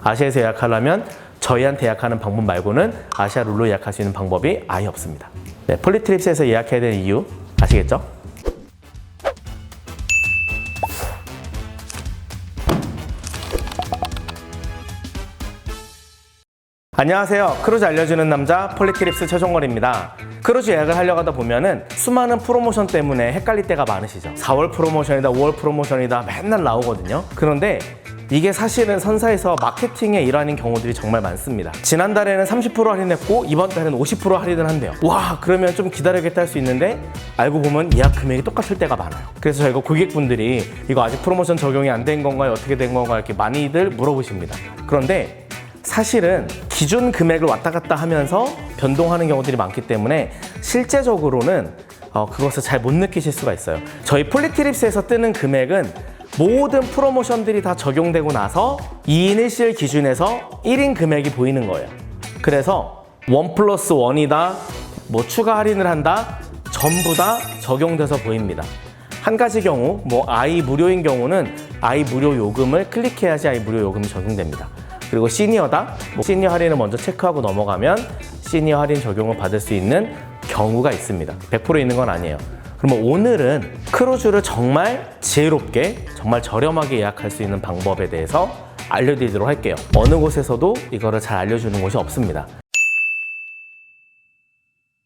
아시아에서 예약하려면 저희한테 예약하는 방법 말고는 아시아 룰로 예약할 수 있는 방법이 아예 없습니다. 네, 폴리트립스에서 예약해야 되는 이유 아시겠죠? 안녕하세요. 크루즈 알려주는 남자 폴리트립스 최종걸입니다. 크루즈 예약을 하려고 하다 보면은 수많은 프로모션 때문에 헷갈릴 때가 많으시죠. 4월 프로모션이다, 5월 프로모션이다 맨날 나오거든요. 그런데 이게 사실은 선사에서 마케팅의 일환인 경우들이 정말 많습니다. 지난달에는 30% 할인했고 이번 달에는 50% 할인을 한대요. 와, 그러면 좀 기다려야겠다 할 수 있는데 알고 보면 예약 금액이 똑같을 때가 많아요. 그래서 저희가 고객분들이 이거 아직 프로모션 적용이 안 된 건가요? 어떻게 된 건가요? 이렇게 많이들 물어보십니다. 그런데 사실은 기준 금액을 왔다 갔다 하면서 변동하는 경우들이 많기 때문에 실제적으로는 그것을 잘 못 느끼실 수가 있어요. 저희 폴리트립스에서 뜨는 금액은 모든 프로모션들이 다 적용되고 나서 2인 1실 기준에서 1인 금액이 보이는 거예요. 그래서 1+1이다, 뭐 추가 할인을 한다, 전부 다 적용돼서 보입니다. 한 가지 경우, 뭐 아이 무료인 경우는 아이 무료 요금을 클릭해야지 아이 무료 요금이 적용됩니다. 그리고 시니어다, 시니어 할인을 먼저 체크하고 넘어가면 시니어 할인 적용을 받을 수 있는 경우가 있습니다. 100% 있는 건 아니에요. 그러면 오늘은 크루즈를 정말 지혜롭게, 정말 저렴하게 예약할 수 있는 방법에 대해서 알려드리도록 할게요. 어느 곳에서도 이거를 잘 알려주는 곳이 없습니다.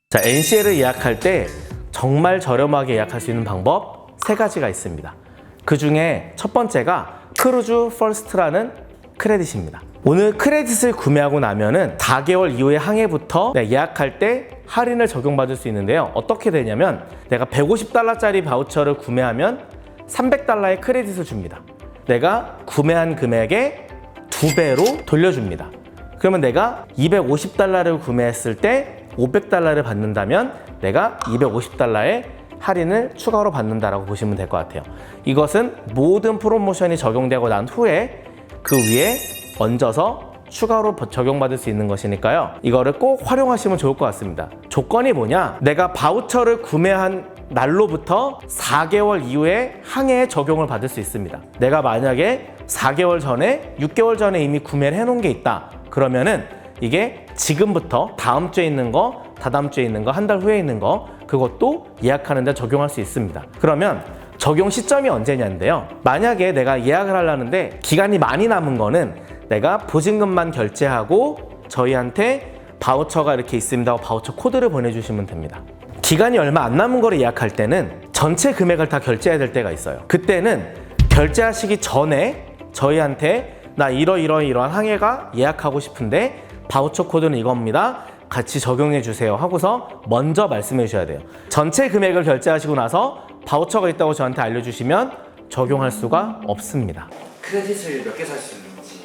자, NCL을 예약할 때 정말 저렴하게 예약할 수 있는 방법 3가지가 있습니다. 그 중에 첫 번째가 크루즈 퍼스트라는 크레딧입니다. 오늘 크레딧을 구매하고 나면은 4개월 이후의 항해부터 예약할 때 할인을 적용받을 수 있는데요. 어떻게 되냐면 내가 150달러짜리 바우처를 구매하면 300달러의 크레딧을 줍니다. 내가 구매한 금액의 2배로 돌려줍니다. 그러면 내가 250달러를 구매했을 때 500달러를 받는다면 내가 250달러의 할인을 추가로 받는다라고 보시면 될 것 같아요. 이것은 모든 프로모션이 적용되고 난 후에 그 위에 얹어서 추가로 적용받을 수 있는 것이니까요. 이거를 꼭 활용하시면 좋을 것 같습니다. 조건이 뭐냐? 내가 바우처를 구매한 날로부터 4개월 이후에 항해에 적용을 받을 수 있습니다. 내가 만약에 4개월 전에, 6개월 전에 이미 구매를 해놓은 게 있다. 그러면은 이게 지금부터 다음 주에 있는 거, 다다음 주에 있는 거, 한 달 후에 있는 거, 그것도 예약하는 데 적용할 수 있습니다. 그러면 적용 시점이 언제냐인데요. 만약에 내가 예약을 하려는데 기간이 많이 남은 거는 내가 보증금만 결제하고 저희한테 바우처가 이렇게 있습니다 하고 바우처 코드를 보내주시면 됩니다. 기간이 얼마 안 남은 거를 예약할 때는 전체 금액을 다 결제해야 될 때가 있어요. 그때는 결제하시기 전에 저희한테 나 이러한 항해가 예약하고 싶은데 바우처 코드는 이겁니다. 같이 적용해 주세요 하고서 먼저 말씀해 주셔야 돼요. 전체 금액을 결제하시고 나서 바우처가 있다고 저한테 알려주시면 적용할 수가 없습니다. 크레딧을 몇 개 살 수 있는지.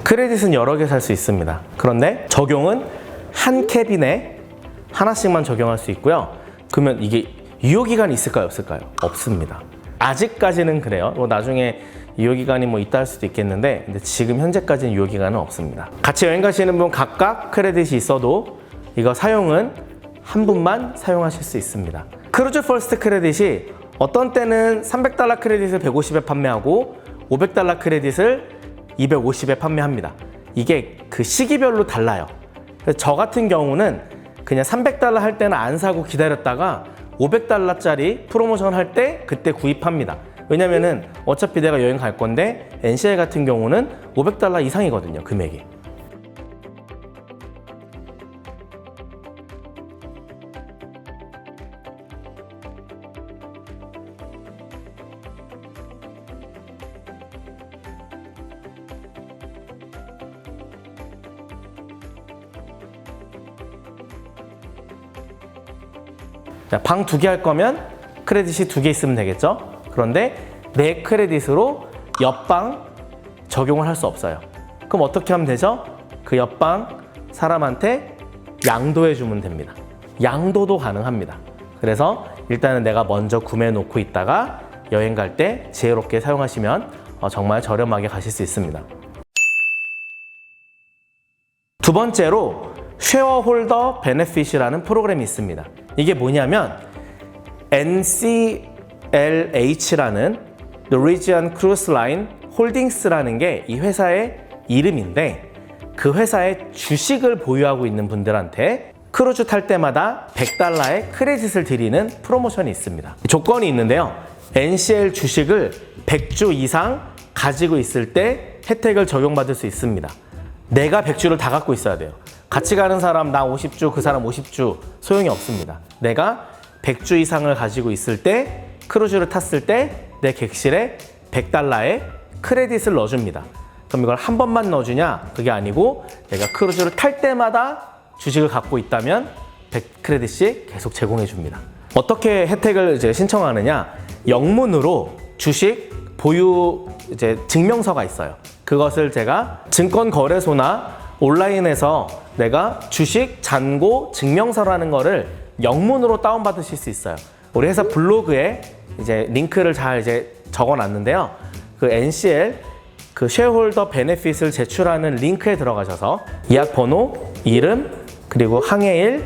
크레딧은 여러 개 살 수 있습니다. 그런데 적용은 한 캐빈에 하나씩만 적용할 수 있고요. 그러면 이게 유효기간이 있을까요? 없을까요? 없습니다. 아직까지는 그래요. 나중에 유효기간이 있다 할 수도 있겠는데 근데 지금 현재까지는 유효기간은 없습니다. 같이 여행 가시는 분 각각 크레딧이 있어도 이거 사용은 한 분만 사용하실 수 있습니다. 크루즈 퍼스트 크레딧이 어떤 때는 300달러 크레딧을 150에 판매하고 500달러 크레딧을 250에 판매합니다. 이게 그 시기별로 달라요. 그래서 저 같은 경우는 그냥 300달러 할 때는 안 사고 기다렸다가 500달러짜리 프로모션 할 때 그때 구입합니다. 왜냐면은 어차피 내가 여행 갈 건데 NCL 같은 경우는 500달러 이상이거든요, 금액이. 방 2개 할 거면 크레딧이 2개 있으면 되겠죠? 그런데 내 크레딧으로 옆방 적용을 할 수 없어요. 그럼 어떻게 하면 되죠? 그 옆방 사람한테 양도해 주면 됩니다. 양도도 가능합니다. 그래서 일단은 내가 먼저 구매해 놓고 있다가 여행 갈 때 지혜롭게 사용하시면 정말 저렴하게 가실 수 있습니다. 두 번째로 쉐어홀더 베네핏이라는 프로그램이 있습니다. 이게 뭐냐면 NCLH라는 Norwegian Cruise Line Holdings라는 게 이 회사의 이름인데 그 회사의 주식을 보유하고 있는 분들한테 크루즈 탈 때마다 $100의 크레딧을 드리는 프로모션이 있습니다. 조건이 있는데요. NCL 주식을 100주 이상 가지고 있을 때 혜택을 적용받을 수 있습니다. 내가 100주를 다 갖고 있어야 돼요. 같이 가는 사람 나 50주, 그 사람 50주 소용이 없습니다. 내가 100주 이상을 가지고 있을 때 크루즈를 탔을 때 내 객실에 $100의 크레딧을 넣어줍니다. 그럼 이걸 한 번만 넣어주냐? 그게 아니고 내가 크루즈를 탈 때마다 주식을 갖고 있다면 100크레딧씩 계속 제공해 줍니다. 어떻게 혜택을 이제 신청하느냐? 영문으로 주식 보유 이제 증명서가 있어요. 그것을 제가 증권거래소나 온라인에서 내가 주식 잔고 증명서라는 거를 영문으로 다운받으실 수 있어요. 우리 회사 블로그에 이제 링크를 잘 이제 적어놨는데요. 그 NCL 그 쉐어홀더 베네핏을 제출하는 링크에 들어가셔서 예약 번호, 이름, 그리고 항해일,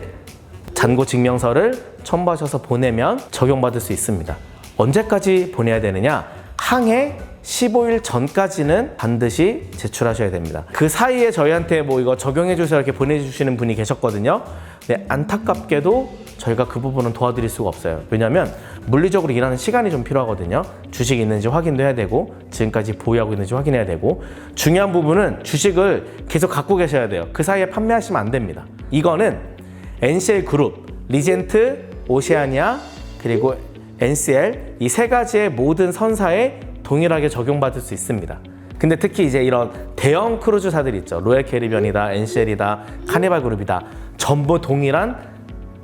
잔고 증명서를 첨부하셔서 보내면 적용받을 수 있습니다. 언제까지 보내야 되느냐? 항해 15일 전까지는 반드시 제출하셔야 됩니다. 그 사이에 저희한테 뭐 이거 적용해 주세요 이렇게 보내주시는 분이 계셨거든요. 근데 안타깝게도 저희가 그 부분은 도와드릴 수가 없어요. 왜냐하면 물리적으로 일하는 시간이 좀 필요하거든요. 주식이 있는지 확인도 해야 되고 지금까지 보유하고 있는지 확인해야 되고 중요한 부분은 주식을 계속 갖고 계셔야 돼요. 그 사이에 판매하시면 안 됩니다. 이거는 NCL 그룹, 리젠트, 오세아니아 그리고 NCL 이 세 가지의 모든 선사에 동일하게 적용받을 수 있습니다. 근데 특히 이제 이런 대형 크루즈사들 있죠. 로얄 캐리비언이다, NCL이다, 카니발 그룹이다. 전부 동일한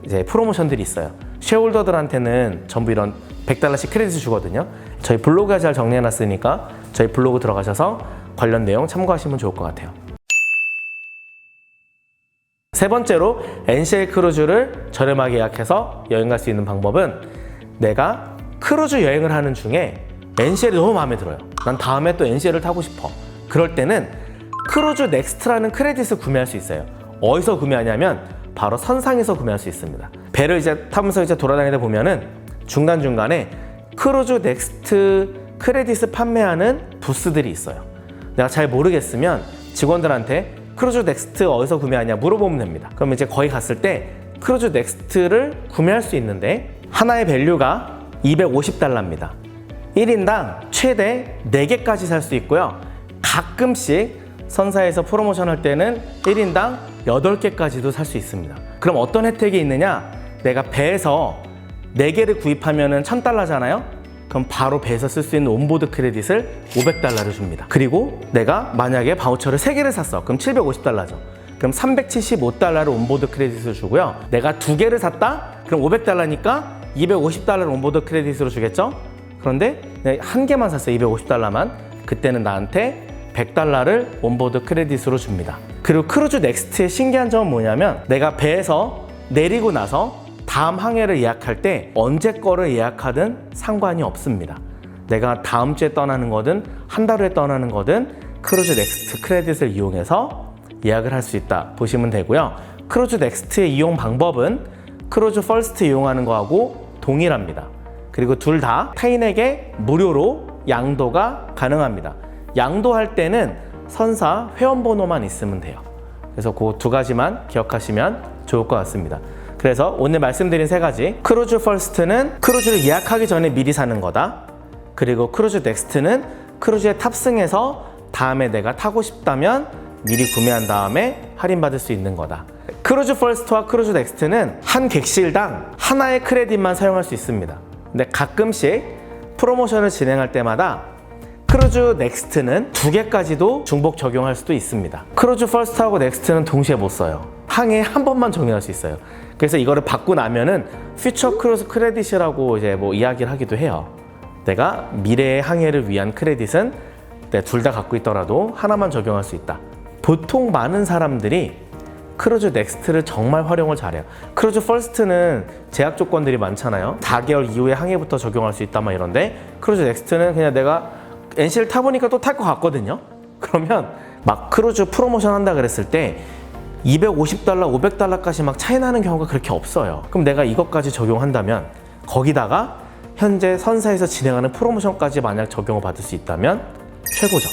이제 프로모션들이 있어요. 쉐어홀더들한테는 전부 이런 $100씩 크레딧을 주거든요. 저희 블로그에 잘 정리해놨으니까 저희 블로그 들어가셔서 관련 내용 참고하시면 좋을 것 같아요. 세 번째로 NCL 크루즈를 저렴하게 예약해서 여행 갈 수 있는 방법은 내가 크루즈 여행을 하는 중에 NCL이 너무 마음에 들어요. 난 다음에 또 NCL을 타고 싶어. 그럴 때는 크루즈 넥스트라는 크레딧을 구매할 수 있어요. 어디서 구매하냐면 바로 선상에서 구매할 수 있습니다. 배를 이제 타면서 이제 돌아다니다 보면은 중간중간에 크루즈 넥스트 크레딧을 판매하는 부스들이 있어요. 내가 잘 모르겠으면 직원들한테 크루즈 넥스트 어디서 구매하냐 물어보면 됩니다. 그럼 이제 거기 갔을 때 크루즈 넥스트를 구매할 수 있는데 하나의 밸류가 $250입니다. 1인당 최대 4개까지 살 수 있고요. 가끔씩 선사에서 프로모션 할 때는 1인당 8개까지도 살 수 있습니다. 그럼 어떤 혜택이 있느냐? 내가 배에서 4개를 구입하면 $1,000잖아요? 그럼 바로 배에서 쓸 수 있는 온보드 크레딧을 $500를 줍니다. 그리고 내가 만약에 바우처를 3개를 샀어. 그럼 $750죠. 그럼 $375를 온보드 크레딧을 주고요. 내가 2개를 샀다? 그럼 $500니까 $250를 온보드 크레딧으로 주겠죠? 그런데 내가 1개만 샀어요. $250만. 그때는 나한테 $100를 온보드 크레딧으로 줍니다. 그리고 크루즈 넥스트의 신기한 점은 뭐냐면 내가 배에서 내리고 나서 다음 항해를 예약할 때 언제 거를 예약하든 상관이 없습니다. 내가 다음 주에 떠나는 거든 한 달 후에 떠나는 거든 크루즈 넥스트 크레딧을 이용해서 예약을 할 수 있다 보시면 되고요. 크루즈 넥스트의 이용 방법은 크루즈 퍼스트 이용하는 거하고 동일합니다. 그리고 둘 다 타인에게 무료로 양도가 가능합니다. 양도할 때는 선사 회원번호만 있으면 돼요. 그래서 그 두 가지만 기억하시면 좋을 것 같습니다. 그래서 오늘 말씀드린 세 가지, 크루즈 퍼스트는 크루즈를 예약하기 전에 미리 사는 거다. 그리고 크루즈 넥스트는 크루즈에 탑승해서 다음에 내가 타고 싶다면 미리 구매한 다음에 할인받을 수 있는 거다. 크루즈 퍼스트와 크루즈 넥스트는 한 객실당 하나의 크레딧만 사용할 수 있습니다. 근데 가끔씩 프로모션을 진행할 때마다 크루즈 넥스트는 2개까지도 중복 적용할 수도 있습니다. 크루즈 퍼스트하고 넥스트는 동시에 못 써요. 항해에 한 번만 적용할 수 있어요. 그래서 이거를 받고 나면은 퓨처 크루즈 크레딧이라고 이제 뭐 이야기를 하기도 해요. 내가 미래의 항해를 위한 크레딧은 둘 다 갖고 있더라도 하나만 적용할 수 있다. 보통 많은 사람들이 크루즈 넥스트를 정말 활용을 잘해요. 크루즈 퍼스트는 제약 조건들이 많잖아요. 4개월 이후에 항해부터 적용할 수 있다 막 이런데 크루즈 넥스트는 그냥 내가 NC를 타보니까 또 탈 것 같거든요. 그러면 막 크루즈 프로모션 한다 그랬을 때 $250, $500까지 막 차이 나는 경우가 그렇게 없어요. 그럼 내가 이것까지 적용한다면 거기다가 현재 선사에서 진행하는 프로모션까지 만약 적용을 받을 수 있다면 최고죠.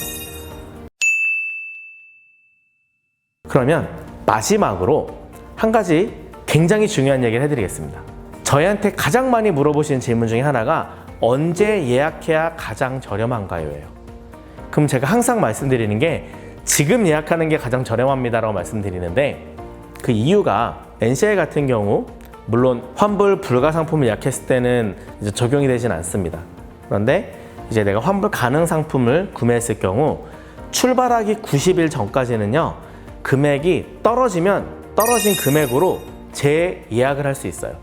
그러면 마지막으로 한 가지 굉장히 중요한 얘기를 해드리겠습니다. 저희한테 가장 많이 물어보시는 질문 중에 하나가 언제 예약해야 가장 저렴한가요?예요. 그럼 제가 항상 말씀드리는 게 지금 예약하는 게 가장 저렴합니다라고 말씀드리는데 그 이유가 NCI 같은 경우 물론 환불 불가 상품을 예약했을 때는 이제 적용이 되진 않습니다. 그런데 이제 내가 환불 가능 상품을 구매했을 경우 출발하기 90일 전까지는요 금액이 떨어지면 떨어진 금액으로 재예약을 할 수 있어요.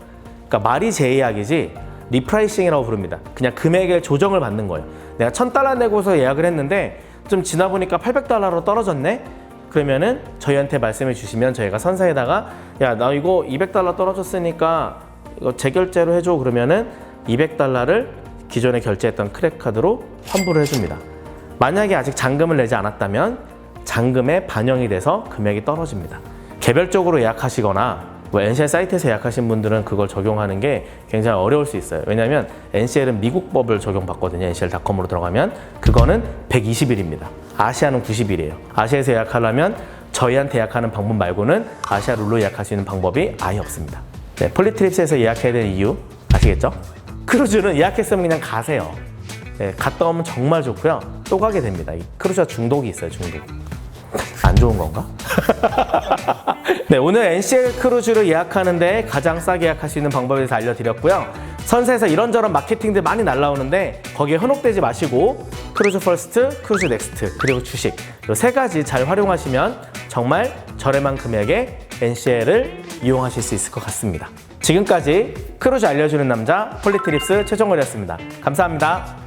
그러니까 말이 재예약이지 리프라이싱이라고 부릅니다. 그냥 금액의 조정을 받는 거예요. 내가 $1,000 내고서 예약을 했는데 좀 지나 보니까 $800로 떨어졌네? 그러면은 저희한테 말씀해 주시면 저희가 선사에다가 야, 나 이거 $200 떨어졌으니까 이거 재결제로 해줘. 그러면은 $200를 기존에 결제했던 크레딧카드로 환불을 해줍니다. 만약에 아직 잔금을 내지 않았다면 잔금에 반영이 돼서 금액이 떨어집니다. 개별적으로 예약하시거나 뭐 NCL 사이트에서 예약하신 분들은 그걸 적용하는 게 굉장히 어려울 수 있어요. 왜냐하면 NCL은 미국 법을 적용받거든요. NCL.com으로 들어가면 그거는 120일입니다. 아시아는 90일이에요. 아시아에서 예약하려면 저희한테 예약하는 방법 말고는 아시아 룰로 예약할 수 있는 방법이 아예 없습니다. 네, 폴리트립스에서 예약해야 되는 이유 아시겠죠? 크루즈는 예약했으면 그냥 가세요. 네, 갔다 오면 정말 좋고요. 또 가게 됩니다. 이 크루즈가 중독이 있어요. 중독. 안 좋은 건가? 네, 오늘 NCL 크루즈를 예약하는데 가장 싸게 예약할 수 있는 방법에 대해서 알려드렸고요. 선사에서 이런저런 마케팅들 많이 날라오는데 거기에 현혹되지 마시고 크루즈 퍼스트, 크루즈 넥스트, 그리고 주식 이 세 가지 잘 활용하시면 정말 저렴한 금액에 NCL을 이용하실 수 있을 것 같습니다. 지금까지 크루즈 알려주는 남자 폴리트립스 최종걸이었습니다. 감사합니다.